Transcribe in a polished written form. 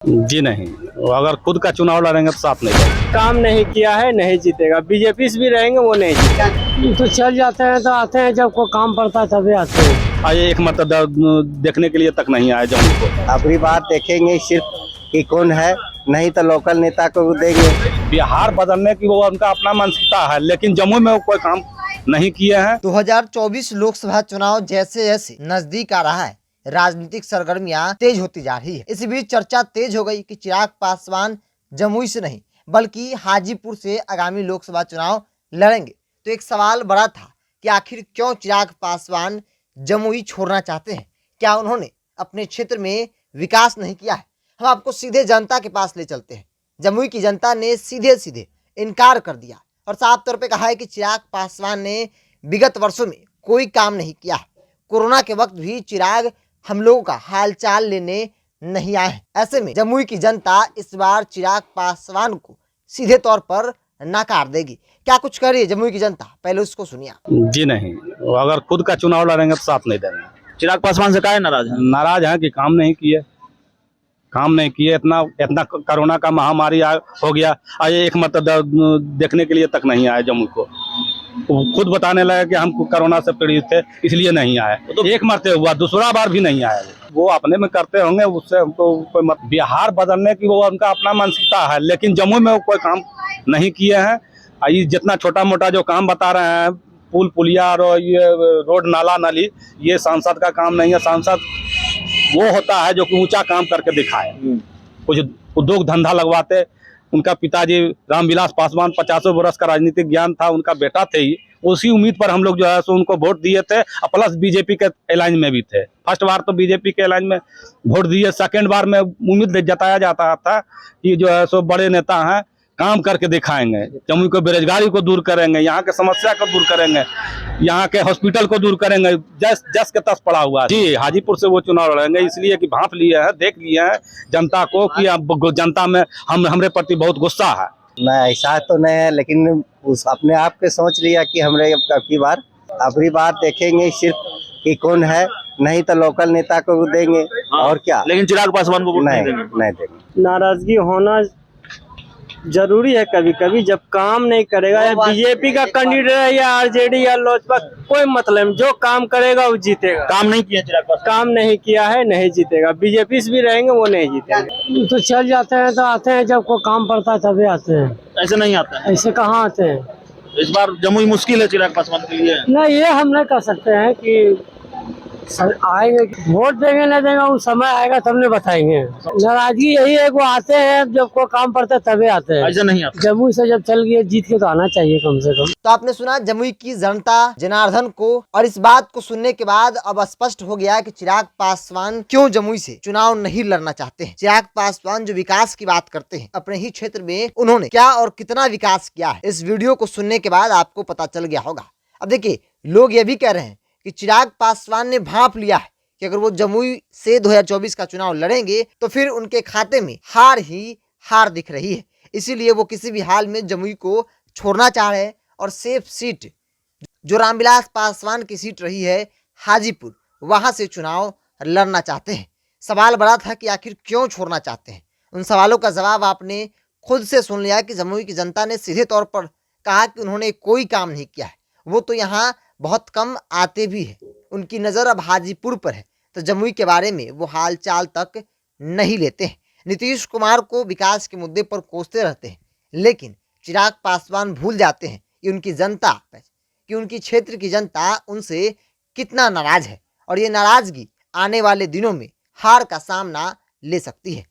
जी नहीं, वो अगर खुद का चुनाव लड़ेंगे तो साथ नहीं लड़ेंगे। काम नहीं किया है, नहीं जीतेगा। बीजेपी से भी रहेंगे, वो नहीं जीतेगा। तो चल जाते हैं तो आते हैं, जब कोई काम पड़ता है तभी आते हैं। आइए एक मतदार देखने के लिए तक नहीं आए जम्मू को। अगली बार देखेंगे सिर्फ कि कौन है, नहीं तो लोकल नेता को देंगे। बिहार बदलने की वो उनका अपना मानसिकता है, लेकिन जम्मू में वो कोई काम नहीं किए हैं। 2024 लोकसभा चुनाव जैसे जैसे नजदीक आ रहा है, राजनीतिक सरगर्मियां तेज होती जा रही है। इसी बीच चर्चा तेज हो गई कि चिराग पासवान जमुई से नहीं बल्कि हाजीपुर से आगामी लोकसभा चुनाव लड़ेंगे। तो एक सवाल बड़ा था कि आखिर क्यों चिराग पासवान जमुई छोड़ना चाहते हैं? क्या उन्होंने अपने क्षेत्र में विकास नहीं किया है? हम आपको सीधे जनता के पास ले चलते हैं। जमुई की जनता ने सीधे सीधे इनकार कर दिया और साफ तौर पे कहा है कि चिराग पासवान ने विगत वर्षों में कोई काम नहीं किया है। कोरोना के वक्त भी चिराग हम लोगों का हालचाल लेने नहीं आए हैं। ऐसे में जमुई की जनता इस बार चिराग पासवान को सीधे तौर पर नकार देगी। क्या कुछ कर रही है जमुई की जनता, पहले उसको सुनिए। जी नहीं, वो अगर खुद का चुनाव लड़ेंगे तो साथ नहीं देंगे। चिराग पासवान से काहे नाराज है? नाराज हैं कि काम नहीं किए। इतना कोरोना का महामारी हो गया। आइए एक मतदार देखने के लिए तक नहीं आए जम्मू को। वो खुद बताने लगे कि हम कोरोना से पीड़ित थे, इसलिए नहीं आए। तो एक मरते हुआ, दूसरा बार भी नहीं आए। वो अपने में करते होंगे, उससे हमको कोई मत। बिहार बदलने की वो उनका अपना मानसिकता है, लेकिन जम्मू में वो कोई काम नहीं किए हैं। ये जितना छोटा मोटा जो काम बता रहे हैं, पुल पुलिया और ये रोड नाला नाली, ये सांसद का काम नहीं है। सांसद वो होता है जो कि ऊंचा काम करके दिखाए, कुछ उद्योग धंधा लगवाते। उनका पिताजी रामविलास पासवान 50 वर्ष का राजनीतिक ज्ञान था, उनका बेटा थे ही। उसी उम्मीद पर हम लोग जो है सो उनको वोट दिए थे, प्लस बीजेपी के अलायंस में भी थे। फर्स्ट बार तो बीजेपी के अलायंस में वोट दिए, सेकेंड बार में उम्मीद जताया जाता था कि जो है सो बड़े नेता हैं, काम करके दिखाएंगे, जम्मू को बेरोजगारी को दूर करेंगे, यहाँ के समस्या को दूर करेंगे, यहाँ के हॉस्पिटल को दूर करेंगे। जस के तस पड़ा हुआ है। जी हाजीपुर से वो चुनाव लड़ेंगे, इसलिए कि भांप लिए हैं, देख लिए हैं जनता को कि अब जनता में हमरे प्रति बहुत गुस्सा है। नहीं, ऐसा तो नहीं है, लेकिन उस अपने आप के सोच लिया कि हमरे अगली बार देखेंगे सिर्फ कि कौन है, नहीं तो लोकल नेता को देंगे। और क्या, लेकिन चिराग पासवान को वोट नहीं देंगे। नहीं देंगे। नाराजगी होना जरूरी है कभी कभी, जब काम नहीं करेगा। या बीजेपी का कैंडिडेट है या आरजेडी या लोजपा, कोई मतलब नहीं। जो काम करेगा वो जीतेगा। काम नहीं किया चिराग पासवान। काम नहीं किया है, नहीं जीतेगा। बीजेपी से भी रहेंगे, वो नहीं जीतेंगे। तो चल जाते हैं तो आते हैं, जब कोई काम पड़ता है तभी आते हैं। ऐसे नहीं आता है। ऐसे कहाँ आते हैं? इस बार जमुई मुश्किल है चिराग पासवान के लिए। नहीं, ये हम नहीं कर सकते हैं कि आएंगे वोट देंगे नहीं देंगे, उस समय आएगा तब नहीं बताएंगे। नाराजगी यही है, वो आते हैं जब कोई काम पड़ता है तभी आते हैं। ऐसे नहीं आता। जमुई से जब चल गए, जीत के तो आना चाहिए कम से कम। तो आपने सुना जमुई की जनता जनार्दन को, और इस बात को सुनने के बाद अब स्पष्ट हो गया कि चिराग पासवान क्यों जमुई से चुनाव नहीं लड़ना चाहते हैं। चिराग पासवान जो विकास की बात करते हैं, अपने ही क्षेत्र में उन्होंने क्या और कितना विकास किया है, इस वीडियो को सुनने के बाद आपको पता चल गया होगा। अब देखिए, लोग ये भी कह रहे हैं कि चिराग पासवान ने भांप लिया है कि अगर वो जमुई से 2024 का चुनाव लड़ेंगे तो फिर उनके खाते में हार ही हार दिख रही है। इसीलिए वो किसी भी हाल में जमुई को छोड़ना चाह रहे हैं और सेफ सीट जो रामविलास पासवान की सीट रही है हाजीपुर, वहां से चुनाव लड़ना चाहते हैं। सवाल बड़ा था कि आखिर क्यों छोड़ना चाहते हैं। उन सवालों का जवाब आपने खुद से सुन लिया कि जमुई की जनता ने सीधे तौर पर कहा कि उन्होंने कोई काम नहीं किया है। वो तो यहाँ बहुत कम आते भी है, उनकी नज़र अब हाजीपुर पर है, तो जमुई के बारे में वो हाल चाल तक नहीं लेते हैं। नीतीश कुमार को विकास के मुद्दे पर कोसते रहते हैं, लेकिन चिराग पासवान भूल जाते हैं कि उनकी क्षेत्र की जनता उनसे कितना नाराज है, और ये नाराजगी आने वाले दिनों में हार का सामना ले सकती है।